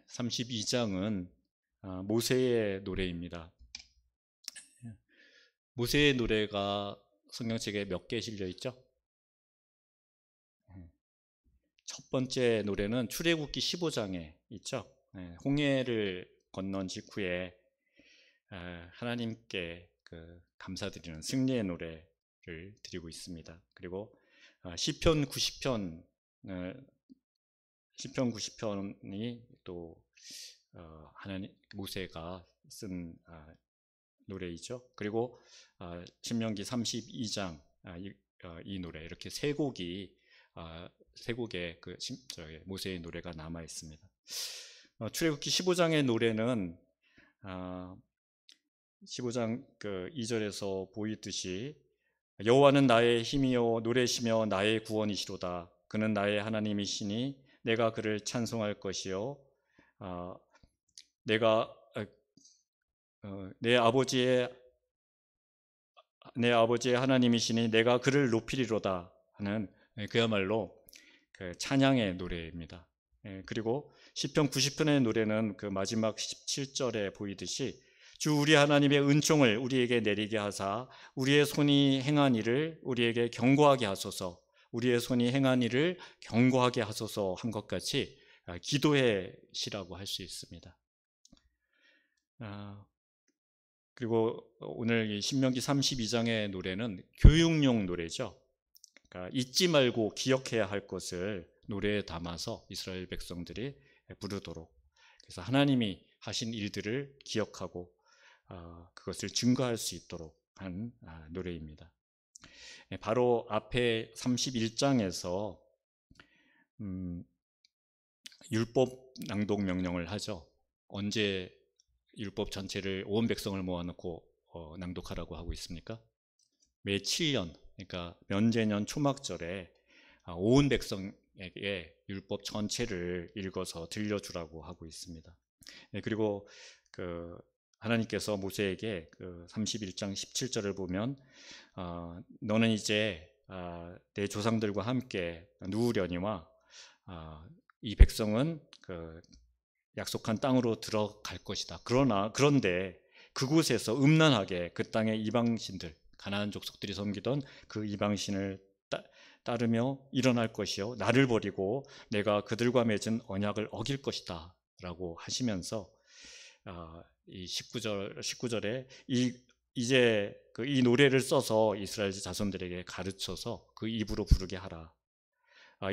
32장은 모세의 노래입니다. 모세의 노래가 성경책에 몇 개 실려 있죠? 첫 번째 노래는 출애굽기 15장에 있죠. 홍해를 건넌 직후에 하나님께 감사드리는 승리의 노래를 드리고 있습니다. 그리고 시편 90편, 시편 90편이 또 하나님 모세가 쓴 노래이죠. 그리고 신명기 32장 이 노래, 이렇게 세 곡의 모세의 노래가 남아 있습니다. 출애굽기 15장의 노래는 15장 2절에서 보이듯이 여호와는 나의 힘이요 노래시며 나의 구원이시로다. 그는 나의 하나님이시니 내가 그를 찬송할 것이요 내가 내 아버지의 하나님이시니 내가 그를 높이리로다 하는 그야말로 찬양의 노래입니다. 그리고 시편 90편의 노래는 그 마지막 17절에 보이듯이 주 우리 하나님의 은총을 우리에게 내리게 하사 우리의 손이 행한 일을 우리에게 경고하게 하소서, 우리의 손이 행한 일을 경고하게 하소서 한 것 같이 기도의 시라고 할 수 있습니다. 그리고 오늘 이 신명기 32장의 노래는 교육용 노래죠. 그러니까 잊지 말고 기억해야 할 것을 노래에 담아서 이스라엘 백성들이 부르도록, 그래서 하나님이 하신 일들을 기억하고 그것을 증거할 수 있도록 한 노래입니다. 바로 앞에 31장에서 율법 낭독 명령을 하죠. 언제 율법 전체를 온 백성을 모아놓고 낭독하라고 하고 있습니까? 매 7년, 그러니까 면제년 초막절에 온 백성에게 율법 전체를 읽어서 들려주라고 하고 있습니다. 그리고 하나님께서 모세에게 31장 17절을 보면 너는 이제 내 조상들과 함께 누우려니와 이 백성은 약속한 땅으로 들어갈 것이다. 그런데 그곳에서 음란하게 그 땅의 이방신들, 가나안 족속들이 섬기던 그 이방신을 따르며 일어날 것이요 나를 버리고 내가 그들과 맺은 언약을 어길 것이다 라고 하시면서 이 19절에 이제 이 노래를 써서 이스라엘 자손들에게 가르쳐서 그 입으로 부르게 하라.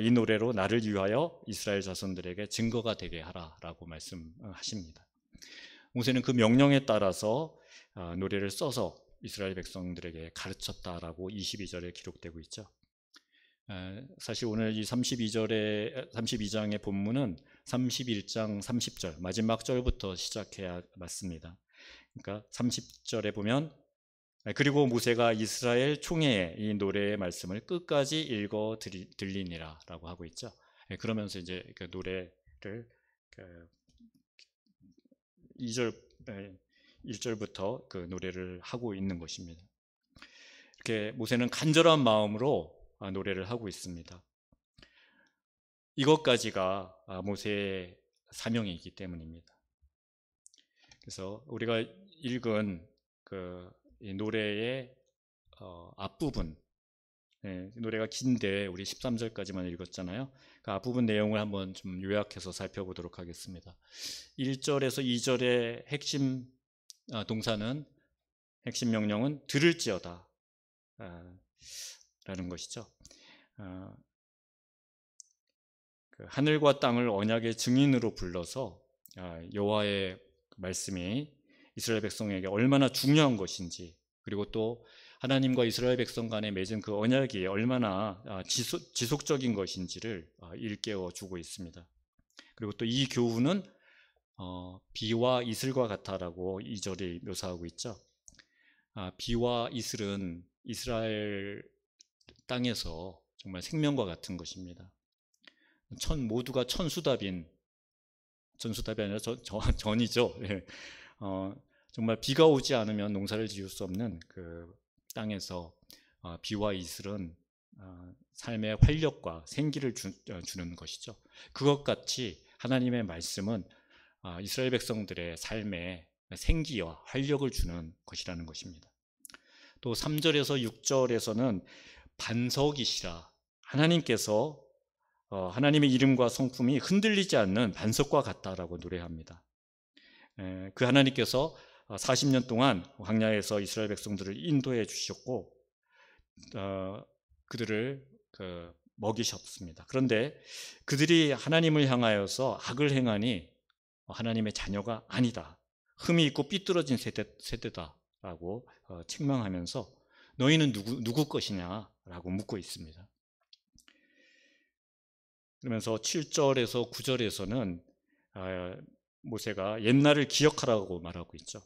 이 노래로 나를 위하여 이스라엘 자손들에게 증거가 되게 하라라고 말씀하십니다. 모세는 그 명령에 따라서 노래를 써서 이스라엘 백성들에게 가르쳤다라고 22절에 기록되고 있죠. 사실 오늘 이 32장의 본문은 31장 30절 마지막 절부터 시작해야 맞습니다. 그러니까 30절에 보면 그리고 모세가 이스라엘 총회에 이 노래의 말씀을 끝까지 읽어 들리니라 라고 하고 있죠. 그러면서 이제 그 노래를 1절부터 그 노래를 하고 있는 것입니다. 이렇게 모세는 간절한 마음으로 노래를 하고 있습니다. 이것까지가 모세의 사명이기 때문입니다. 그래서 우리가 읽은 이 노래의 앞부분, 노래가 긴데 우리 13절까지만 읽었잖아요. 그 앞부분 내용을 한번 좀 요약해서 살펴보도록 하겠습니다. 1절에서 2절의 핵심 동사는, 핵심 명령은 들을지어다 라는 것이죠. 하늘과 땅을 언약의 증인으로 불러서 여호와의 말씀이 이스라엘 백성에게 얼마나 중요한 것인지, 그리고 또 하나님과 이스라엘 백성 간에 맺은 그 언약이 얼마나 지속적인 것인지를 일깨워 주고 있습니다. 그리고 또 이 교훈은 비와 이슬과 같다라고 2절이 묘사하고 있죠. 비와 이슬은 이스라엘 땅에서 정말 생명과 같은 것입니다. 모두가 전수답이 아니라 전이죠. 정말 비가 오지 않으면 농사를 지을 수 없는 그 땅에서 비와 이슬은 삶의 활력과 생기를 주는 것이죠. 그것 같이 하나님의 말씀은 이스라엘 백성들의 삶에 생기와 활력을 주는 것이라는 것입니다. 또 3절에서 6절에서는 반석이시라, 하나님께서 하나님의 이름과 성품이 흔들리지 않는 반석과 같다라고 노래합니다. 그 하나님께서 40년 동안 광야에서 이스라엘 백성들을 인도해 주셨고 그들을 먹이셨습니다. 그런데 그들이 하나님을 향하여서 악을 행하니 하나님의 자녀가 아니다, 흠이 있고 삐뚤어진 세대다라고 책망하면서 너희는 누구 것이냐라고 묻고 있습니다. 그러면서 7절에서 9절에서는 모세가 옛날을 기억하라고 말하고 있죠.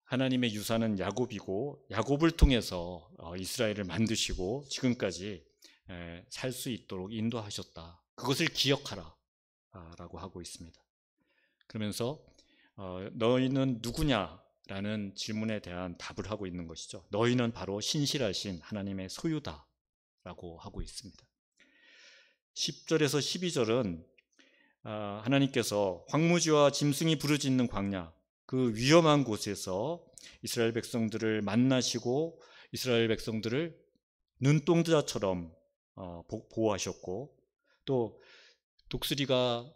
하나님의 유산은 야곱이고 야곱을 통해서 이스라엘을 만드시고 지금까지 살 수 있도록 인도하셨다. 그것을 기억하라 라고 하고 있습니다. 그러면서 너희는 누구냐라는 질문에 대한 답을 하고 있는 것이죠. 너희는 바로 신실하신 하나님의 소유다 라고 하고 있습니다. 10절에서 12절은 하나님께서 황무지와 짐승이 부르짖는 광야, 그 위험한 곳에서 이스라엘 백성들을 만나시고 이스라엘 백성들을 눈동자처럼 보호하셨고, 또 독수리가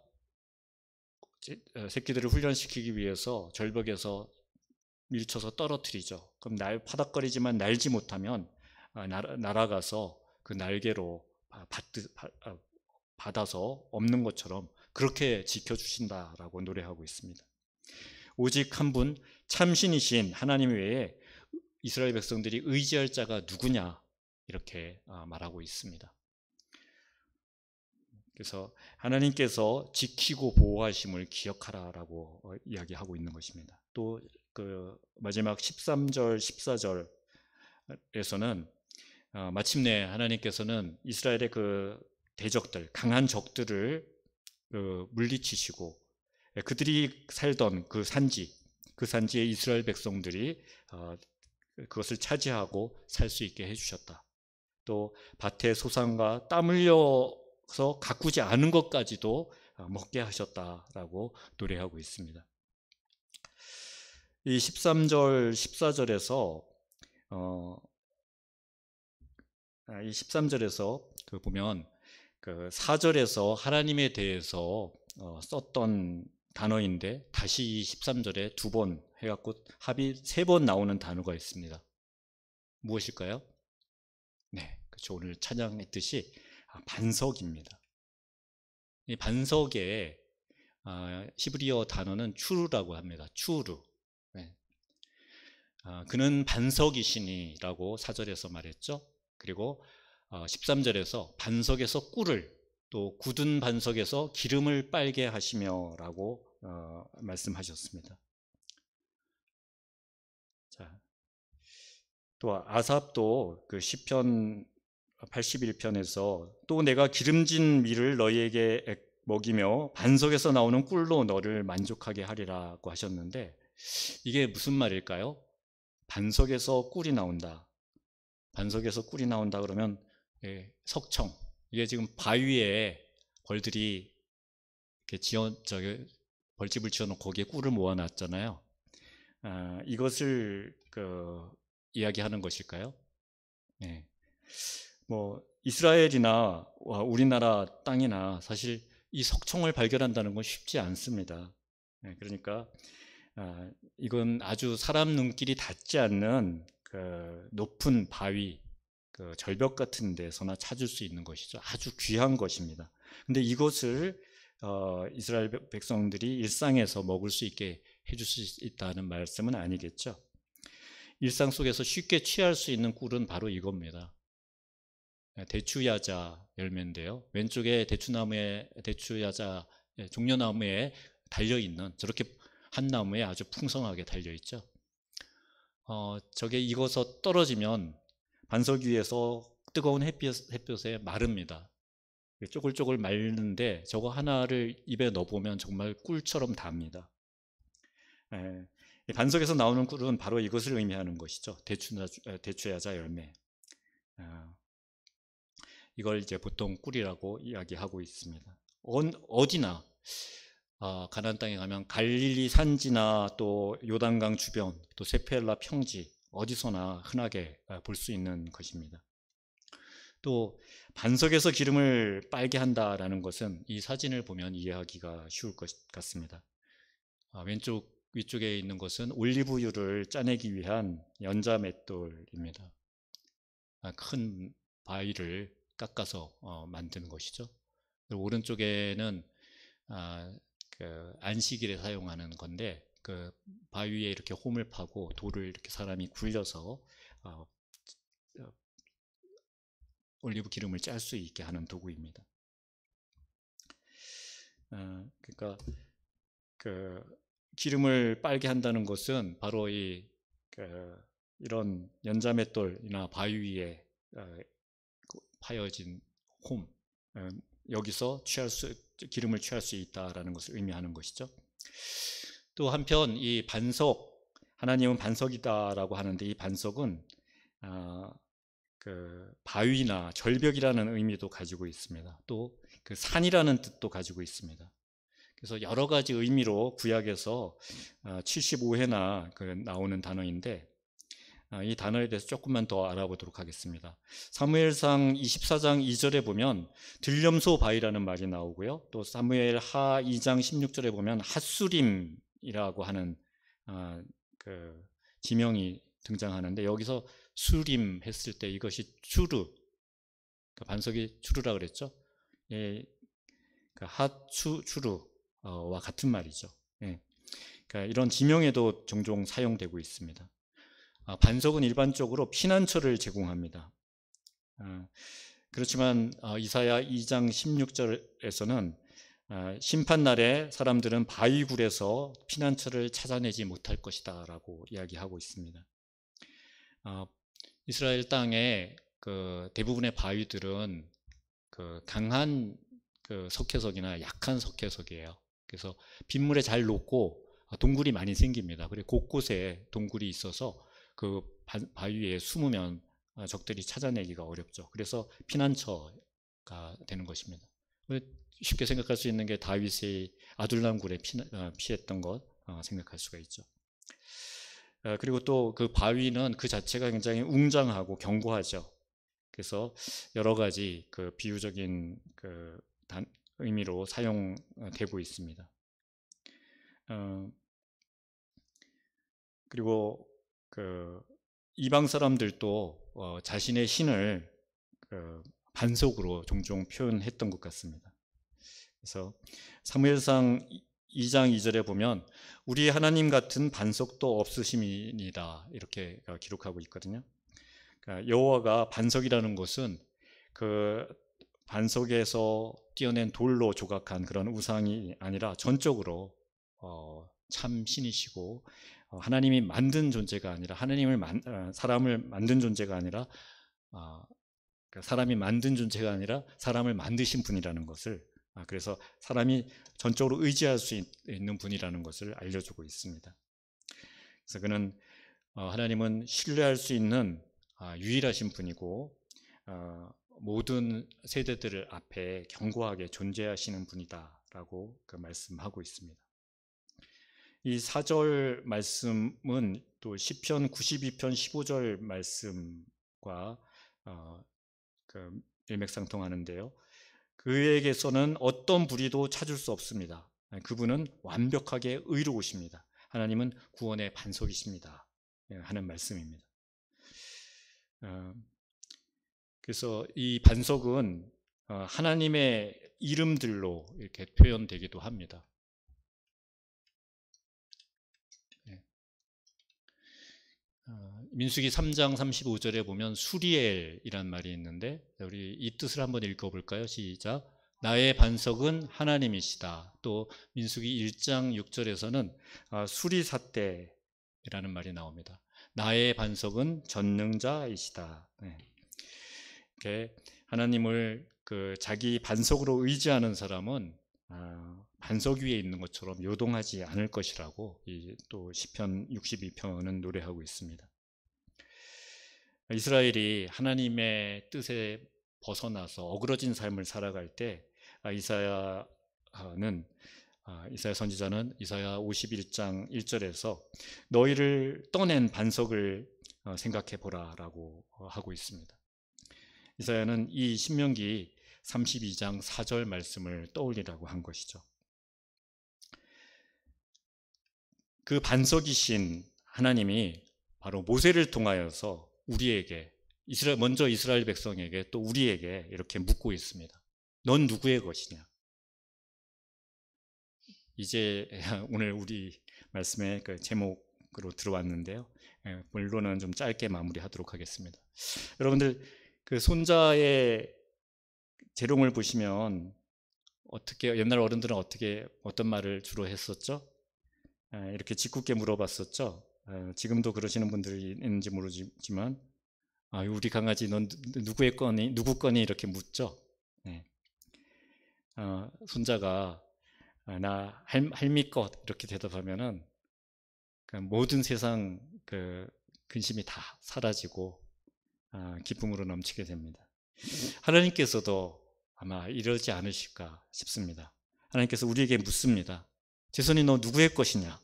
새끼들을 훈련시키기 위해서 절벽에서 밀쳐서 떨어뜨리죠. 그럼 파닥거리지만 날지 못하면 날아가서 그 날개로 받아서 없는 것처럼 그렇게 지켜주신다라고 노래하고 있습니다. 오직 한 분 참신이신 하나님 외에 이스라엘 백성들이 의지할 자가 누구냐, 이렇게 말하고 있습니다. 그래서 하나님께서 지키고 보호하심을 기억하라라고 이야기하고 있는 것입니다. 또 그 마지막 13절 14절에서는 마침내 하나님께서는 이스라엘의 그 대적들, 강한 적들을 물리치시고 그들이 살던 그 산지에 이스라엘 백성들이 그것을 차지하고 살 수 있게 해주셨다. 또 밭의 소산과 땀 흘려서 가꾸지 않은 것까지도 먹게 하셨다라고 노래하고 있습니다. 이 13절 14절에서 이 13절에서 보면 그 4절에서 하나님에 대해서 썼던 단어인데 다시 이 13절에 두 번 해갖고 합이 3번 나오는 단어가 있습니다. 무엇일까요? 네, 그렇죠. 오늘 찬양했듯이 반석입니다. 이 반석의 히브리어 단어는 추루라고 합니다. 추루. 네. 그는 반석이시니라고 4절에서 말했죠. 그리고 13절에서 반석에서 꿀을, 또 굳은 반석에서 기름을 빨게 하시며라고 말씀하셨습니다. 자, 또 아삽도 그 시편 81편에서 또 내가 기름진 밀을 너희에게 먹이며 반석에서 나오는 꿀로 너를 만족하게 하리라고 하셨는데, 이게 무슨 말일까요? 반석에서 꿀이 나온다. 반석에서 꿀이 나온다 그러면 석청, 이게 지금 바위에 벌들이 이렇게 벌집을 지어놓고 거기에 꿀을 모아놨잖아요. 이것을 이야기하는 것일까요? 네. 뭐 이스라엘이나 우리나라 땅이나 사실 이 석청을 발견한다는 건 쉽지 않습니다. 네, 그러니까 이건 아주 사람 눈길이 닿지 않는 높은 바위, 절벽 같은 데서나 찾을 수 있는 것이죠. 아주 귀한 것입니다. 근데 이것을 이스라엘 백성들이 일상에서 먹을 수 있게 해줄 수 있다는 말씀은 아니겠죠. 일상 속에서 쉽게 취할 수 있는 꿀은 바로 이겁니다. 대추야자 열매인데요. 왼쪽에 대추야자 종려나무에 달려있는, 저렇게 한 나무에 아주 풍성하게 달려있죠. 저게 익어서 떨어지면 반석 위에서 뜨거운 햇볕에 마릅니다. 쪼글쪼글 말르는데 저거 하나를 입에 넣어보면 정말 꿀처럼 답니다. 반석에서 나오는 꿀은 바로 이것을 의미하는 것이죠. 대추야자 열매. 이걸 이제 보통 꿀이라고 이야기하고 있습니다. 어디나 가나안 땅에 가면 갈릴리 산지나 또 요단강 주변, 또 세페라 평지 어디서나 흔하게 볼 수 있는 것입니다. 또 반석에서 기름을 빨게 한다라는 것은 이 사진을 보면 이해하기가 쉬울 것 같습니다. 왼쪽 위쪽에 있는 것은 올리브유를 짜내기 위한 연자 맷돌입니다. 큰 바위를 깎아서 만드는 것이죠. 그리고 오른쪽에는 그 안식일에 사용하는 건데, 그 바위에 이렇게 홈을 파고 돌을 이렇게 사람이 굴려서 올리브 기름을 짤 수 있게 하는 도구입니다. 그러니까 그 기름을 빨게 한다는 것은 바로 이런 연자맷돌이나 바위 위에 파여진 홈, 여기서 기름을 취할 수 있다라는 것을 의미하는 것이죠. 또 한편 이 반석, 하나님은 반석이다라고 하는데, 이 반석은 그 바위나 절벽이라는 의미도 가지고 있습니다. 또 그 산이라는 뜻도 가지고 있습니다. 그래서 여러 가지 의미로 구약에서 75회나 나오는 단어인데, 이 단어에 대해서 조금만 더 알아보도록 하겠습니다. 사무엘상 24장 2절에 보면 들염소 바위라는 말이 나오고요. 또 사무엘 하 2장 16절에 보면 핫수림이라고 하는 그 지명이 등장하는데, 여기서 수림 했을 때 이것이 추르, 그 반석이 추르라 그랬죠. 예, 그 추르와 같은 말이죠. 예, 그러니까 이런 지명에도 종종 사용되고 있습니다. 반석은 일반적으로 피난처를 제공합니다. 그렇지만 이사야 2장 16절에서는 심판날에 사람들은 바위굴에서 피난처를 찾아내지 못할 것이다 라고 이야기하고 있습니다. 이스라엘 땅의 그 대부분의 바위들은 그 강한 그 석회석이나 약한 석회석이에요. 그래서 빗물에 잘 녹고 동굴이 많이 생깁니다. 그리고 곳곳에 동굴이 있어서 그 바위 위에 숨으면 적들이 찾아내기가 어렵죠. 그래서 피난처가 되는 것입니다. 쉽게 생각할 수 있는 게 다윗의 아둘람 굴에 피했던 것 생각할 수가 있죠. 그리고 또 그 바위는 그 자체가 굉장히 웅장하고 견고하죠. 그래서 여러 가지 그 비유적인 그 의미로 사용되고 있습니다. 그리고 그 이방 사람들도 자신의 신을 반석으로 종종 표현했던 것 같습니다. 그래서 사무엘상 2장 2절에 보면 우리 하나님 같은 반석도 없으심이니이다 이렇게 기록하고 있거든요. 그러니까 여호와가 반석이라는 것은 그 반석에서 띄어낸 돌로 조각한 그런 우상이 아니라 전적으로 참 신이시고 하나님이 만든 존재가 아니라 사람을 만든 존재가 아니라 사람이 만든 존재가 아니라 사람을 만드신 분이라는 것을, 그래서 사람이 전적으로 의지할 수 있는 분이라는 것을 알려주고 있습니다. 그래서 그는 하나님은 신뢰할 수 있는 유일하신 분이고 모든 세대들 앞에 견고하게 존재하시는 분이다라고 말씀하고 있습니다. 이 4절 말씀은 또 시편 92편 15절 말씀과 일맥상통하는데요. 그에게서는 어떤 불의도 찾을 수 없습니다. 그분은 완벽하게 의로우십니다. 하나님은 구원의 반석이십니다 하는 말씀입니다. 그래서 이 반석은 하나님의 이름들로 이렇게 표현되기도 합니다. 민수기 3장 35절에 보면 수리엘이란 말이 있는데, 우리 이 뜻을 한번 읽어볼까요? 시작. 나의 반석은 하나님이시다. 또 민수기 1장 6절에서는 수리삿대라는 말이 나옵니다. 나의 반석은 전능자이시다. 이렇게 하나님을 자기 반석으로 의지하는 사람은 반석 위에 있는 것처럼 요동하지 않을 것이라고 또 시편 62편은 노래하고 있습니다. 이스라엘이 하나님의 뜻에 벗어나서 어그러진 삶을 살아갈 때 이사야는 이사야 선지자는 이사야 51장 1절에서 너희를 떠낸 반석을 생각해 보라라고 하고 있습니다. 이사야는 이 신명기 32장 4절 말씀을 떠올리라고 한 것이죠. 그 반석이신 하나님이 바로 모세를 통하여서 우리에게 먼저 이스라엘 백성에게 또 우리에게 이렇게 묻고 있습니다. 넌 누구의 것이냐? 이제 오늘 우리 말씀의 그 제목으로 들어왔는데요. 본론은 좀 짧게 마무리하도록 하겠습니다. 여러분들 그 손자의 재롱을 보시면 어떻게 옛날 어른들은 어떤 말을 주로 했었죠? 이렇게 짓궂게 물어봤었죠. 지금도 그러시는 분들이 있는지 모르지만 우리 강아지 넌 누구의 거니? 누구 거니? 이렇게 묻죠. 네. 손자가 나 할미 것 이렇게 대답하면은 그 모든 세상 그 근심이 다 사라지고 기쁨으로 넘치게 됩니다. 하나님께서도 아마 이러지 않으실까 싶습니다. 하나님께서 우리에게 묻습니다. 제 손이 너 누구의 것이냐?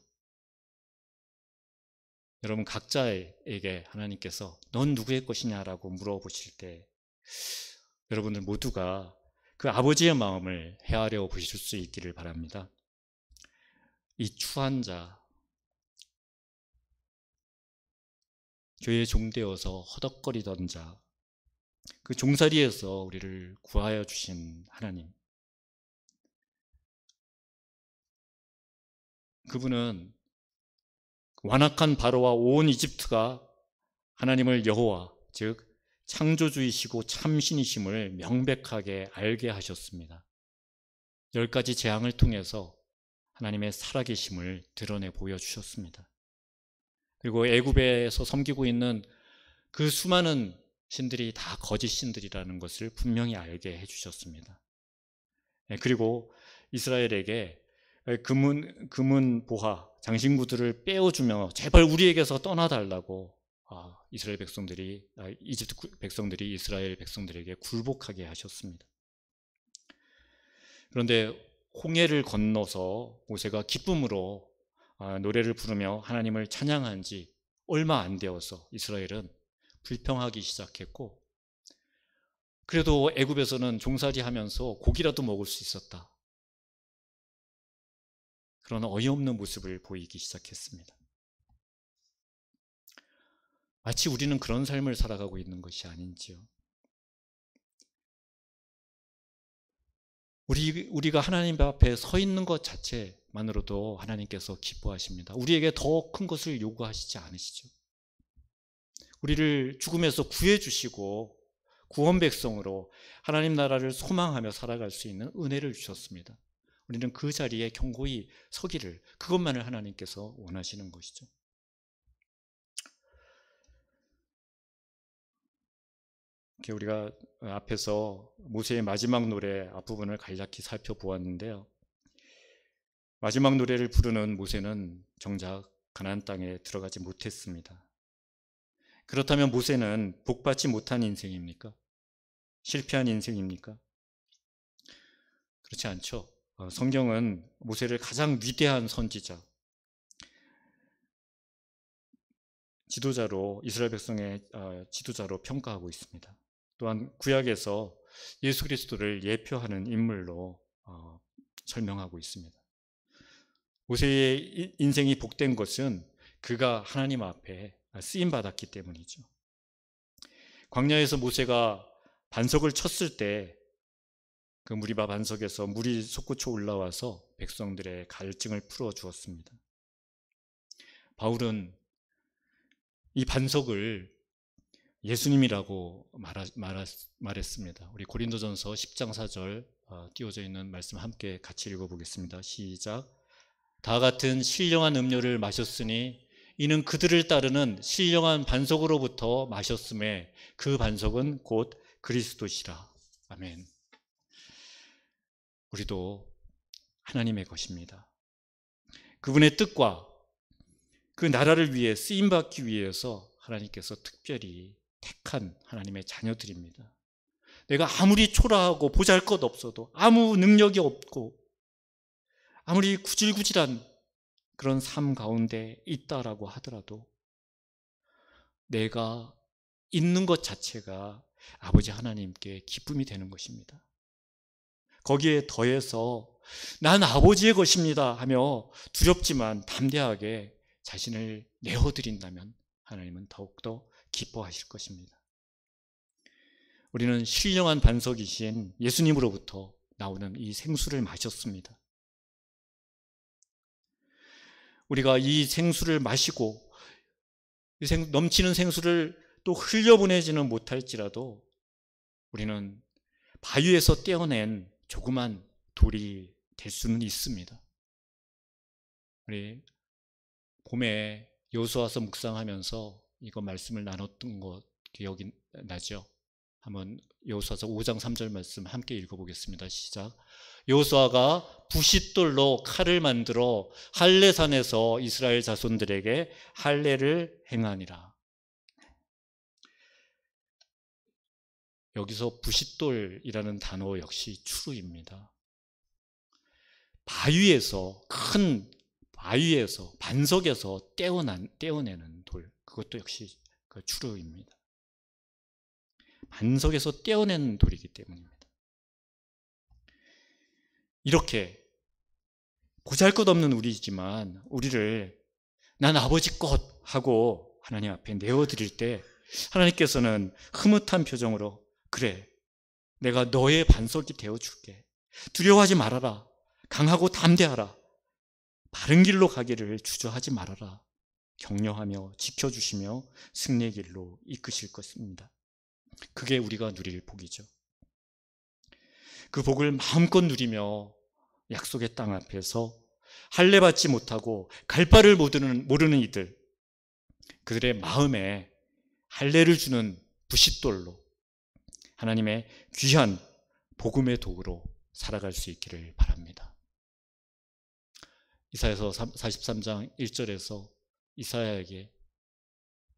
여러분 각자에게 하나님께서 넌 누구의 것이냐라고 물어보실 때 여러분들 모두가 그 아버지의 마음을 헤아려 보실 수 있기를 바랍니다. 이 추한 자, 교회에 종되어서 허덕거리던 자, 그 종살이에서 우리를 구하여 주신 하나님, 그분은 완악한 바로와 온 이집트가 하나님을 여호와, 즉 창조주이시고 참신이심을 명백하게 알게 하셨습니다. 10가지 재앙을 통해서 하나님의 살아계심을 드러내 보여주셨습니다. 그리고 애굽에서 섬기고 있는 그 수많은 신들이 다 거짓 신들이라는 것을 분명히 알게 해주셨습니다. 그리고 이스라엘에게 금은 보화, 장신구들을 빼어주며 제발 우리에게서 떠나달라고 이집트 백성들이 이스라엘 백성들에게 굴복하게 하셨습니다. 그런데 홍해를 건너서 모세가 기쁨으로 노래를 부르며 하나님을 찬양한 지 얼마 안 되어서 이스라엘은 불평하기 시작했고, 그래도 애굽에서는 종살이 하면서 고기라도 먹을 수 있었다. 그런 어이없는 모습을 보이기 시작했습니다. 마치 우리는 그런 삶을 살아가고 있는 것이 아닌지요. 우리가 하나님 앞에 서 있는 것 자체만으로도 하나님께서 기뻐하십니다. 우리에게 더 큰 것을 요구하시지 않으시죠. 우리를 죽음에서 구해주시고 구원 백성으로 하나님 나라를 소망하며 살아갈 수 있는 은혜를 주셨습니다. 우리는 그 자리에 견고히 서기를, 그것만을 하나님께서 원하시는 것이죠. 이렇게 우리가 앞에서 모세의 마지막 노래 앞부분을 간략히 살펴보았는데요. 마지막 노래를 부르는 모세는 정작 가나안 땅에 들어가지 못했습니다. 그렇다면 모세는 복받지 못한 인생입니까? 실패한 인생입니까? 그렇지 않죠. 성경은 모세를 가장 위대한 선지자, 지도자로, 이스라엘 백성의 지도자로 평가하고 있습니다. 또한 구약에서 예수 그리스도를 예표하는 인물로 설명하고 있습니다. 모세의 인생이 복된 것은 그가 하나님 앞에 쓰임받았기 때문이죠. 광야에서 모세가 반석을 쳤을 때 그 무리바 반석에서 물이 솟구쳐 올라와서 백성들의 갈증을 풀어주었습니다. 바울은 이 반석을 예수님이라고 말했습니다. 우리 고린도전서 10장 4절 띄워져 있는 말씀 함께 같이 읽어보겠습니다. 시작. 다 같은 신령한 음료를 마셨으니 이는 그들을 따르는 신령한 반석으로부터 마셨음에 그 반석은 곧 그리스도시라. 아멘. 우리도 하나님의 것입니다. 그분의 뜻과 그 나라를 위해 쓰임받기 위해서 하나님께서 특별히 택한 하나님의 자녀들입니다. 내가 아무리 초라하고 보잘것 없어도, 아무 능력이 없고 아무리 구질구질한 그런 삶 가운데 있다라고 하더라도 내가 있는 것 자체가 아버지 하나님께 기쁨이 되는 것입니다. 거기에 더해서 난 아버지의 것입니다 하며 두렵지만 담대하게 자신을 내어드린다면 하나님은 더욱더 기뻐하실 것입니다. 우리는 신령한 반석이신 예수님으로부터 나오는 이 생수를 마셨습니다. 우리가 이 생수를 마시고 넘치는 생수를 또 흘려보내지는 못할지라도 우리는 바위에서 떼어낸 조그만 돌이 될 수는 있습니다. 우리 봄에 여호수아서 묵상하면서 이거 말씀을 나눴던 것 기억이 나죠? 한번 여호수아서 5장 3절 말씀 함께 읽어보겠습니다. 시작. 여호수아가 부싯돌로 칼을 만들어 할례산에서 이스라엘 자손들에게 할례를 행하니라. 여기서 부싯돌이라는 단어 역시 추루입니다. 바위에서, 큰 바위에서, 반석에서 떼어내는 돌, 그것도 역시 그 추루입니다. 반석에서 떼어낸 돌이기 때문입니다. 이렇게 보잘것없는 우리지만 우리를 난 아버지 것 하고 하나님 앞에 내어드릴 때 하나님께서는 흐뭇한 표정으로 그래, 내가 너의 반석이 되어줄게. 두려워하지 말아라. 강하고 담대하라. 바른 길로 가기를 주저하지 말아라. 격려하며 지켜주시며 승리의 길로 이끄실 것입니다. 그게 우리가 누릴 복이죠. 그 복을 마음껏 누리며 약속의 땅 앞에서 할례 받지 못하고 갈 바를 모르는 이들, 그들의 마음에 할례를 주는 부싯돌로 하나님의 귀한 복음의 도구로 살아갈 수 있기를 바랍니다. 이사야서 43장 1절에서 이사야에게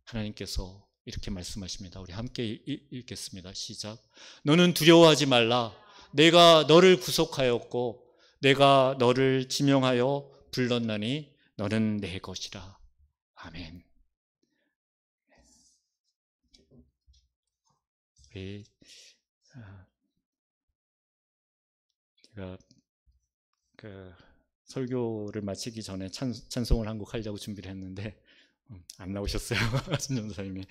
하나님께서 이렇게 말씀하십니다. 우리 함께 읽겠습니다. 시작. 너는 두려워하지 말라. 내가 너를 구속하였고 내가 너를 지명하여 불렀나니 너는 내 것이라. 아멘. 제가 설교를 마치기 전에 찬송을 한 곡 하려고 준비를 했는데 안 나오셨어요. 전도사님이.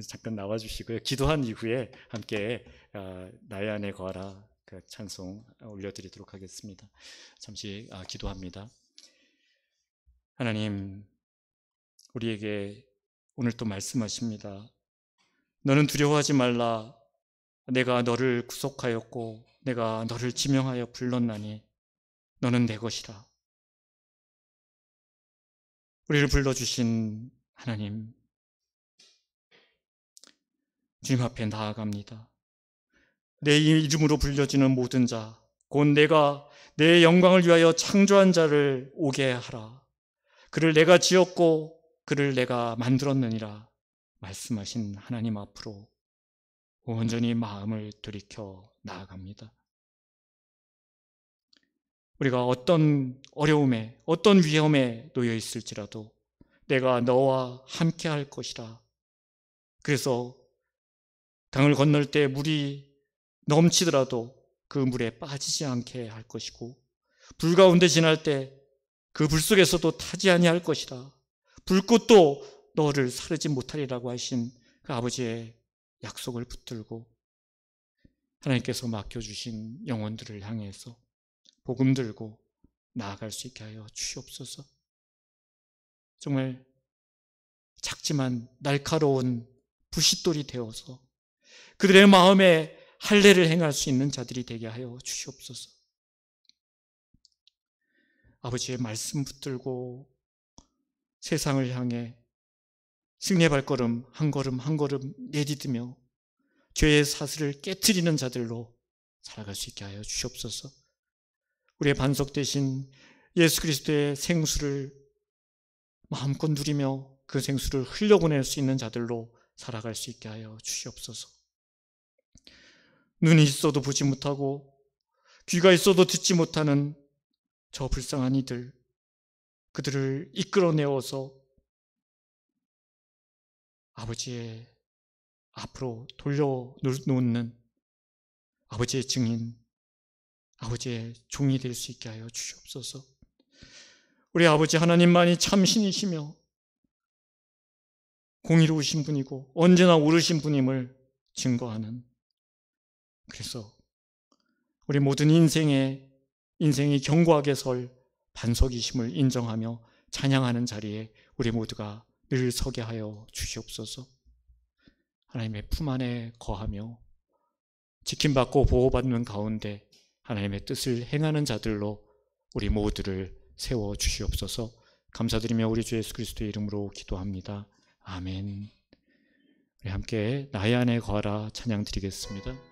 잠깐 나와주시고요. 기도한 이후에 함께 나의 안에 거하라 그 찬송 올려드리도록 하겠습니다. 잠시 기도합니다. 하나님, 우리에게 오늘 또 말씀하십니다. 너는 두려워하지 말라. 내가 너를 구속하였고 내가 너를 지명하여 불렀나니 너는 내 것이라. 우리를 불러주신 하나님, 주님 앞에 나아갑니다. 내 이름으로 불려지는 모든 자, 곧 내가 내 영광을 위하여 창조한 자를 오게 하라. 그를 내가 지었고 그를 내가 만들었느니라 말씀하신 하나님 앞으로 온전히 마음을 돌이켜 나아갑니다. 우리가 어떤 어려움에, 어떤 위험에 놓여 있을지라도 내가 너와 함께 할 것이라. 그래서 강을 건널 때 물이 넘치더라도 그 물에 빠지지 않게 할 것이고, 불 가운데 지날 때 그 불 속에서도 타지 아니할 것이라. 불꽃도 너를 사르지 못하리라고 하신 그 아버지의 약속을 붙들고 하나님께서 맡겨주신 영혼들을 향해서 복음 들고 나아갈 수 있게 하여 주시옵소서. 정말 작지만 날카로운 부싯돌이 되어서 그들의 마음에 할례를 행할 수 있는 자들이 되게 하여 주시옵소서. 아버지의 말씀 붙들고 세상을 향해 승리의 발걸음 한 걸음 한 걸음 내디디며 죄의 사슬을 깨트리는 자들로 살아갈 수 있게 하여 주시옵소서. 우리의 반석 되신 예수 그리스도의 생수를 마음껏 누리며 그 생수를 흘려보낼 수 있는 자들로 살아갈 수 있게 하여 주시옵소서. 눈이 있어도 보지 못하고 귀가 있어도 듣지 못하는 저 불쌍한 이들, 그들을 이끌어내어서 아버지의 앞으로 돌려놓는 아버지의 증인, 아버지의 종이 될 수 있게 하여 주시옵소서. 우리 아버지 하나님만이 참 신이시며 공의로우신 분이고 언제나 옳으신 분임을 증거하는, 그래서 우리 모든 인생이 견고하게 설 반석이심을 인정하며 찬양하는 자리에 우리 모두가 늘 서게 하여 주시옵소서. 하나님의 품 안에 거하며 지킴받고 보호받는 가운데 하나님의 뜻을 행하는 자들로 우리 모두를 세워 주시옵소서. 감사드리며 우리 주 예수 그리스도의 이름으로 기도합니다. 아멘. 우리 함께 나의 안에 거하라 찬양 드리겠습니다.